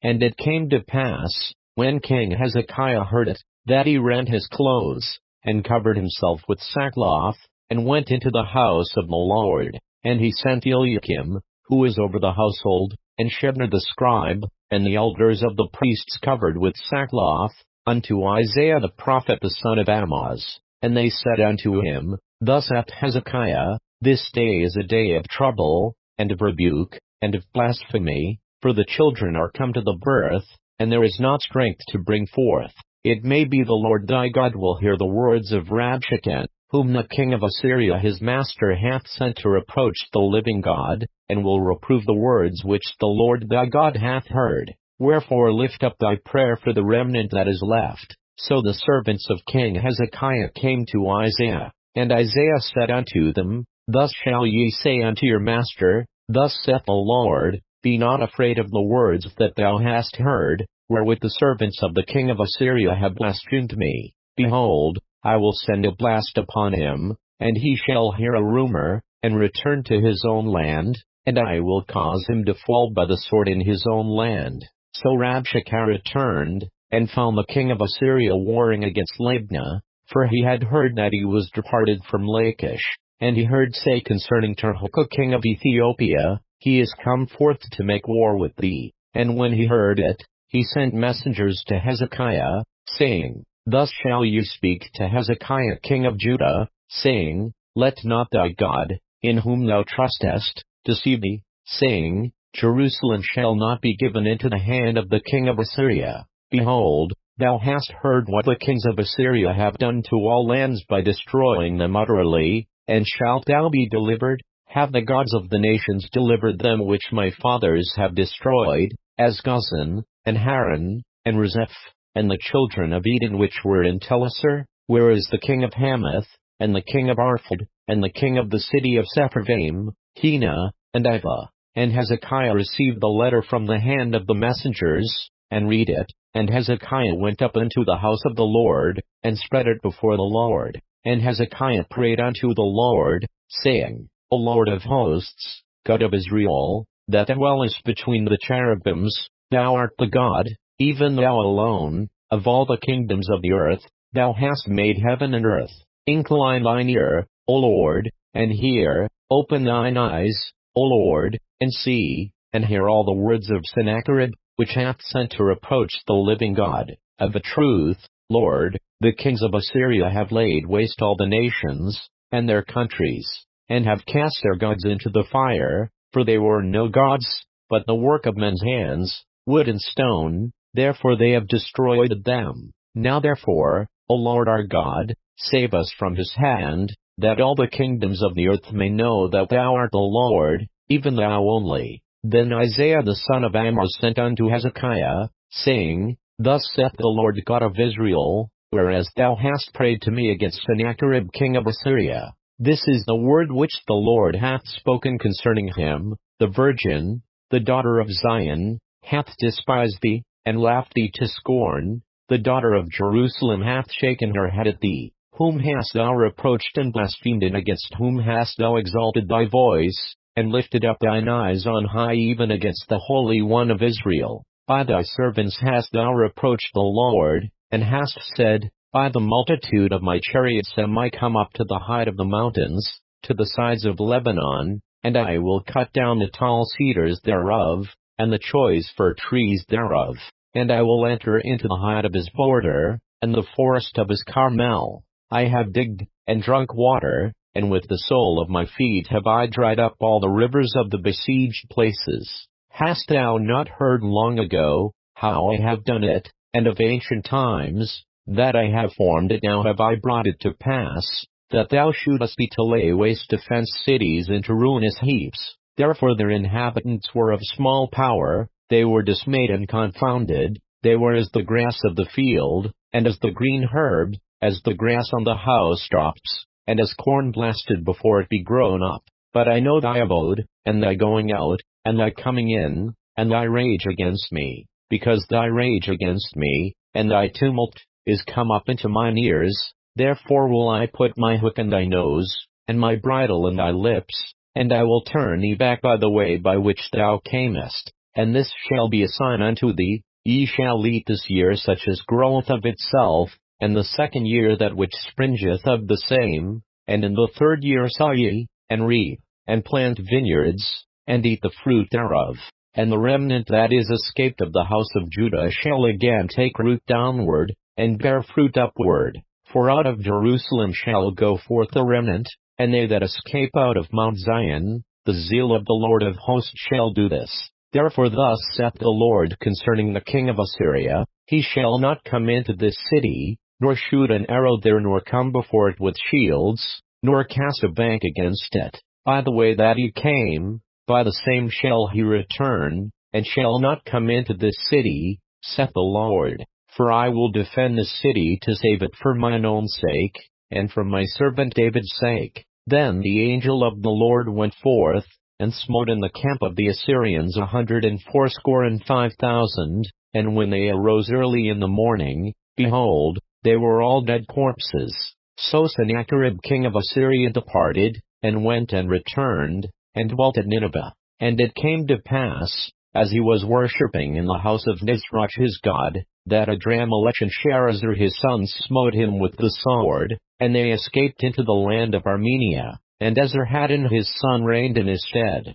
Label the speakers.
Speaker 1: And it came to pass, when King Hezekiah heard it, that he rent his clothes, and covered himself with sackcloth, and went into the house of the Lord. And he sent Eliakim, who is over the household, and Shebna the scribe, and the elders of the priests covered with sackcloth, unto Isaiah the prophet the son of Amoz. And they said unto him, Thus saith Hezekiah, This day is a day of trouble, and of rebuke, and of blasphemy, for the children are come to the birth, and there is not strength to bring forth. It may be the Lord thy God will hear the words of Rabshakeh, whom the king of Assyria his master hath sent to reproach the living God, and will reprove the words which the Lord thy God hath heard. Wherefore lift up thy prayer for the remnant that is left. So the servants of King Hezekiah came to Isaiah, and Isaiah said unto them, Thus shall ye say unto your master, Thus saith the Lord, Be not afraid of the words that thou hast heard, wherewith the servants of the king of Assyria have blasphemed me. Behold, I will send a blast upon him, and he shall hear a rumor, and return to his own land, and I will cause him to fall by the sword in his own land. So Rabshakeh returned, and found the king of Assyria warring against Libnah, for he had heard that he was departed from Lachish. And he heard say concerning Tirhakah king of Ethiopia, He is come forth to make war with thee. And when he heard it, he sent messengers to Hezekiah, saying, Thus shall you speak to Hezekiah king of Judah, saying, Let not thy God, in whom thou trustest, deceive thee, saying, Jerusalem shall not be given into the hand of the king of Assyria. Behold, thou hast heard what the kings of Assyria have done to all lands by destroying them utterly, and shalt thou be delivered? Have the gods of the nations delivered them which my fathers have destroyed, as Gozan, and Haran, and Rezeph, and the children of Eden which were in Telassar? Where is the king of Hamath, and the king of Arphad, and the king of the city of Sepharvaim, Hena, and Ivah? And Hezekiah received the letter from the hand of the messengers, and read it. And Hezekiah went up into the house of the Lord, and spread it before the Lord. And Hezekiah prayed unto the Lord, saying, O Lord of hosts, God of Israel, that thou dwellest between the cherubims, thou art the God, even thou alone, of all the kingdoms of the earth. Thou hast made heaven and earth. Incline thine ear, O Lord, and hear, open thine eyes, O Lord, and see, and hear all the words of Sennacherib, which hath sent to reproach the living God. Of a truth, Lord, the kings of Assyria have laid waste all the nations, and their countries, and have cast their gods into the fire, for they were no gods, but the work of men's hands, wood and stone, therefore they have destroyed them. Now therefore, O Lord our God, save us from his hand, that all the kingdoms of the earth may know that thou art the Lord, even thou only. Then Isaiah the son of Amoz sent unto Hezekiah, saying, Thus saith the Lord God of Israel, Whereas thou hast prayed to me against Sennacherib king of Assyria, this is the word which the Lord hath spoken concerning him. The virgin, the daughter of Zion, hath despised thee, and laughed thee to scorn. The daughter of Jerusalem hath shaken her head at thee. Whom hast thou reproached and blasphemed, and against whom hast thou exalted thy voice, and lifted up thine eyes on high, even against the Holy One of Israel? By thy servants hast thou reproached the Lord, and hast said, By the multitude of my chariots am I come up to the height of the mountains, to the sides of Lebanon, and I will cut down the tall cedars thereof, and the choice fir trees thereof, and I will enter into the height of his border, and the forest of his Carmel. I have digged, and drunk water, and with the sole of my feet have I dried up all the rivers of the besieged places. Hast thou not heard long ago, how I have done it, and of ancient times, that I have formed it? Now have I brought it to pass, that thou shouldest be to lay waste to fenced cities into ruinous heaps. Therefore their inhabitants were of small power, they were dismayed and confounded, they were as the grass of the field, and as the green herb, as the grass on the housetops, and as corn blasted before it be grown up. But I know thy abode, and thy going out, and thy coming in, and thy rage against me, because thy rage against me, and thy tumult, is come up into mine ears. Therefore will I put my hook in thy nose, and my bridle in thy lips, and I will turn thee back by the way by which thou camest. And this shall be a sign unto thee: ye shall eat this year such as groweth of itself, and the second year that which springeth of the same, and in the third year sow ye, and reap, and plant vineyards, and eat the fruit thereof. And the remnant that is escaped of the house of Judah shall again take root downward, and bear fruit upward. For out of Jerusalem shall go forth the remnant, and they that escape out of Mount Zion. The zeal of the Lord of hosts shall do this. Therefore thus saith the Lord concerning the king of Assyria: he shall not come into this city, nor shoot an arrow there, nor come before it with shields, nor cast a bank against it. By the way that he came, by the same shall he return, and shall not come into this city, saith the Lord. For I will defend this city to save it for mine own sake, and for my servant David's sake. Then the angel of the Lord went forth, and smote in the camp of the Assyrians 185,000, and when they arose early in the morning, behold, they were all dead corpses. So Sennacherib king of Assyria departed, and went and returned, and dwelt at Nineveh. And it came to pass, as he was worshipping in the house of Nisroch his god, that Adramelech and Sharezer his sons smote him with the sword, and they escaped into the land of Armenia, and Esarhaddon his son reigned in his stead.